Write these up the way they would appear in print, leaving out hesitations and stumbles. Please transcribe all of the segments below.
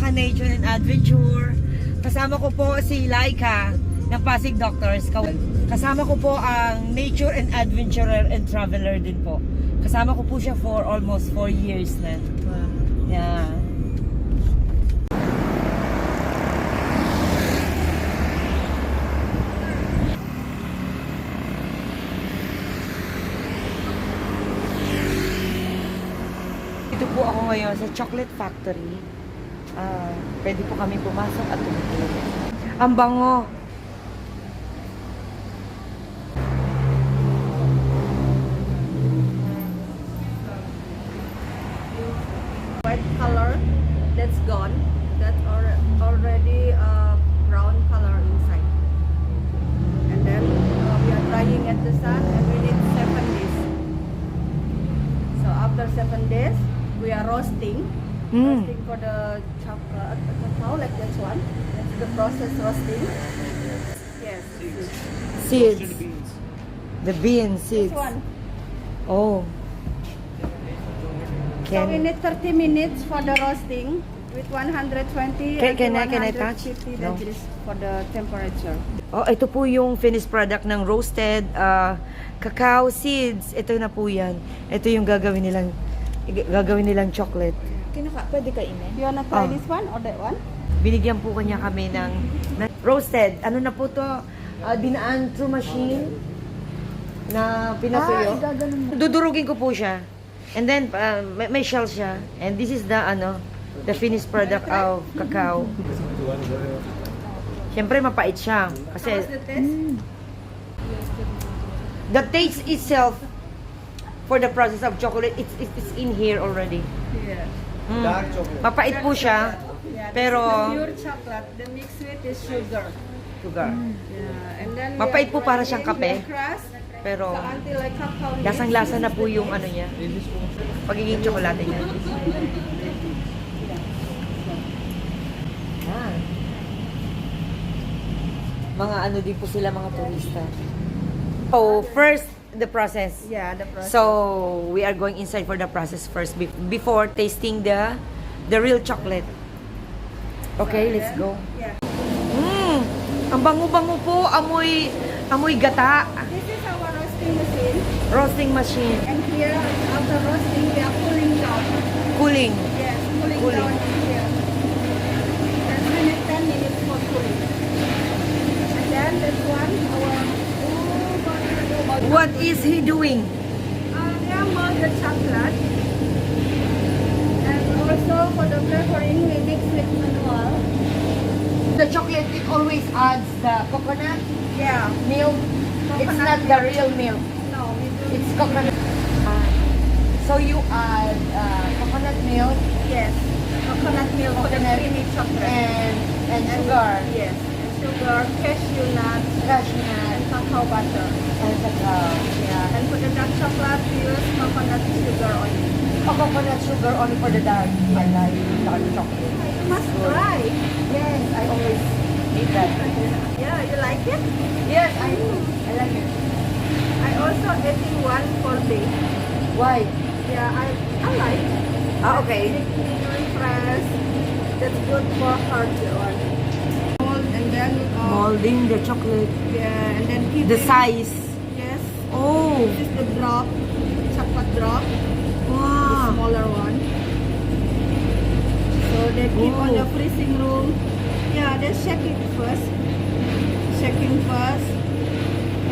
ka-nature and adventure. Kasama ko po si Laika ng Pasig Doctors. Kasama ko po ang nature and adventurer and traveler din po. Kasama ko po siya for almost 4 years na. Yeah. Ito po ako ngayon sa chocolate factory. Pwede po kami pumasok at tumutulog. Ang bango! White color, that's gone. That's already brown color inside. And then we are drying at the sun and we need 7 days. So after 7 days, we are roasting. Roasting for the chocolate, cacao, like this one. That's the process roasting. Yes. Seeds. The bean seeds. This one. Oh. So we need 30 minutes for the roasting with 120 Can and I touch? 150 No. degrees for the temperature. Oh, ito po yung finished product ng roasted cacao seeds. Ito na po yan. Ito yung gagawin nilang chocolate. Pwede kainin. You wanna try Oh. this one or that one? Binigyan po kanya kami ng roasted. Ano na po to? Dinaan through machine na pinatuyo. Dudurugin ko po siya. And then may shell siya. And this is the finished product of cacao. Siyempre mapait siya kasi How's the taste? the taste itself for the process of chocolate it's in here already. Yeah. Dark chocolate. Mapait po siya. Yeah, Pero this is the pure chocolate. The mixed with is sugar. sugar. Yeah. And then we Mapait are po para siyang grinding kape. the crust. Pero So until like cacao leaves. lasang-lasa na po yung ano niya. Pagiging tsokolate niya. Yan. Mga ano din po sila, mga turista. So, first, the process. Yeah, the process. So, we are going inside for the process first before tasting the real chocolate. Okay, let's go. Yeah. Ang bango-bango po, amoy gata. This is our roasting machine. Roasting machine. And here, after roasting, we are cooling down. Cooling. Yes, cooling Cooling. down here. And we need 10 minutes for cooling. And then this one, What is he doing? we are mold the chocolate. And also for the flavoring, we mix with manual. The chocolate, it always adds the coconut Yeah. milk. It's not the real milk. No, we do. It's coconut. So you add coconut milk Yes. Coconut milk for the Coconut creamy chocolate. and sugar, Yes. And sugar, cashew nuts, cashew nut, and cacao butter. and cacao. Yeah. And for the dark chocolate, we use coconut sugar only. Oh, coconut sugar only for the dark. I like dark chocolate. You must try. Yes, I always eat that. Yeah, you like it? Yes, I do. I like it. I also eating one for day. Why? Yeah, I like. Okay. Refresh. That's good for heart one. Mold and then Molding the chocolate. yeah, and then keep The it- size. Yes. Oh, This is the drop, chocolate drop, the wow. smaller one. So they keep on the Oh. freezing room. Yeah, they shake it first. Shaking first.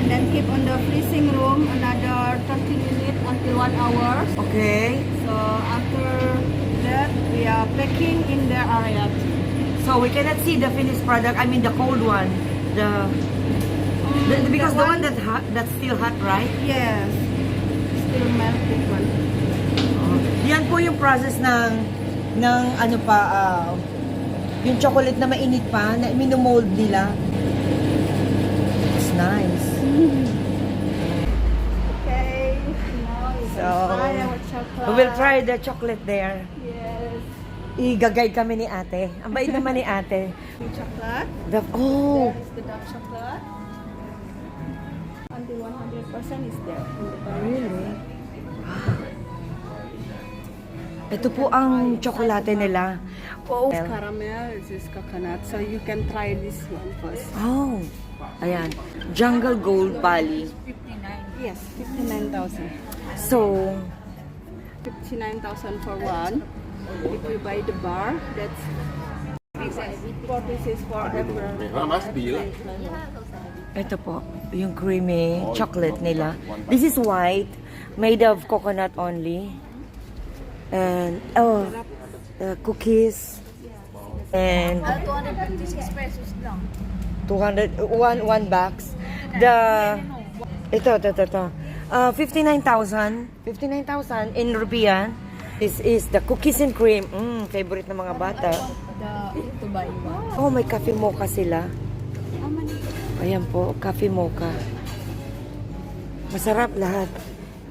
And then keep on the freezing room another 30 minutes until 1 hour. Okay. So after that, we are packing in the area. So we cannot see the finished product. I mean the cold one. Because the one that's still hot, right? Yes. Still melted one. Yan po yung process ng ano pa, yung chocolate na mainit pa, na minomold nila. It's nice. Okay. Now you So, can try our chocolate. we will try the chocolate there. Yes. I-guide kami ni ate. Ang bait naman ni ate. Chocolate. Oh! There is the dark chocolate. Until 100% is there. In the bottom. Really? Ito po ang tsokolate nila. Oh. Caramel, this is coconut. So you can try this one first. Oh. Ayan. Junglegold Bali. Yes, 59,000. So, 59,000 for one. If you buy the bar, that's 4 pieces for every. ito po, yung creamy chocolate nila. This is white, made of coconut only. And, cookies. And 256 pesos lang. 1 box. Ito. 59,000 in rupiah. This is the cookies and cream. Favorite ng mga bata. To buy one. Oh, may coffee mocha sila. Ayan po, coffee mocha. Masarap lahat.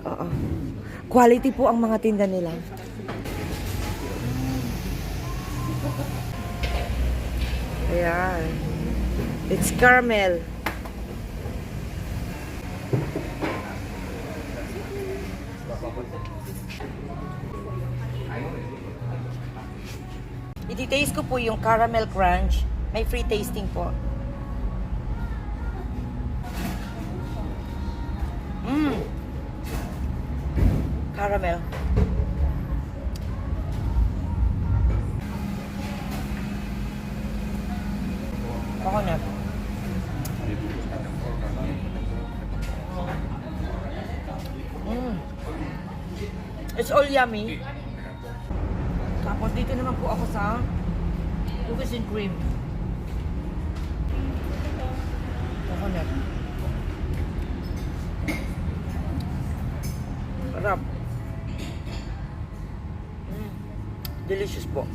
Oo. Quality po ang mga tinda nila. Ayan. It's caramel. Iti-taste ko po yung caramel crunch. May free tasting po. Caramel. Coconut. It's all yummy. Tapos dito naman po ako sa cookies and cream. Coconut. Sarap. Delicious po.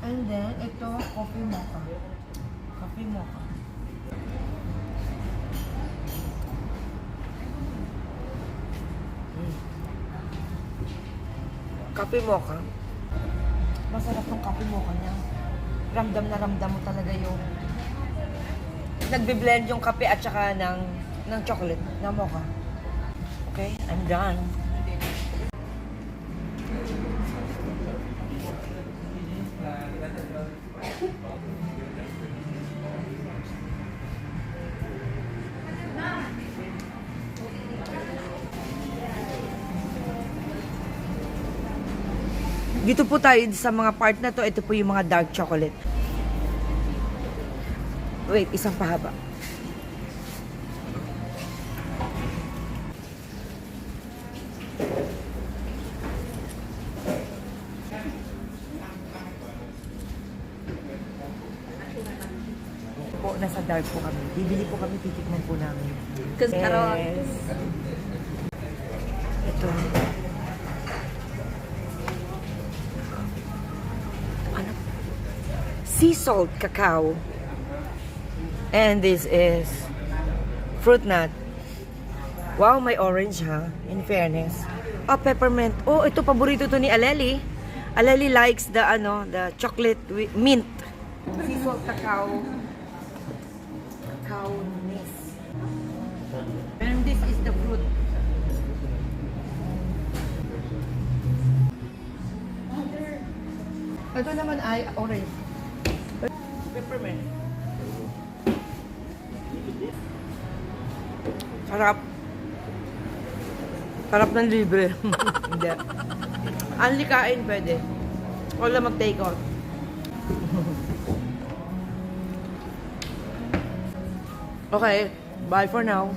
And then, ito, coffee mocha. Coffee mocha. Coffee mocha. Masarap tong coffee mocha niya. Ramdam na ramdam mo talaga yung nagbe-blend yung kape at saka ng chocolate na mocha. Okay, I'm done. Dito po tayo sa mga part na to, ito po yung mga dark chocolate. Wait, isang pahaba. Po, nasa dark po kami. Bibili po kami, titikman po namin. Yes. Ito. Ano? Sea salt cacao. And this is fruit nut. Wow, may orange ha. In fairness. Oh, peppermint. Oh, ito paborito to ni Aleli. Aleli likes the chocolate with mint. Sea salt cacao. Cacao ness. And this is the fruit. Ito naman ay orange. Peppermint. Sarap. Sarap ng libre. Hindi. Only kain pwede. Wala mag-take out. Okay. Bye for now.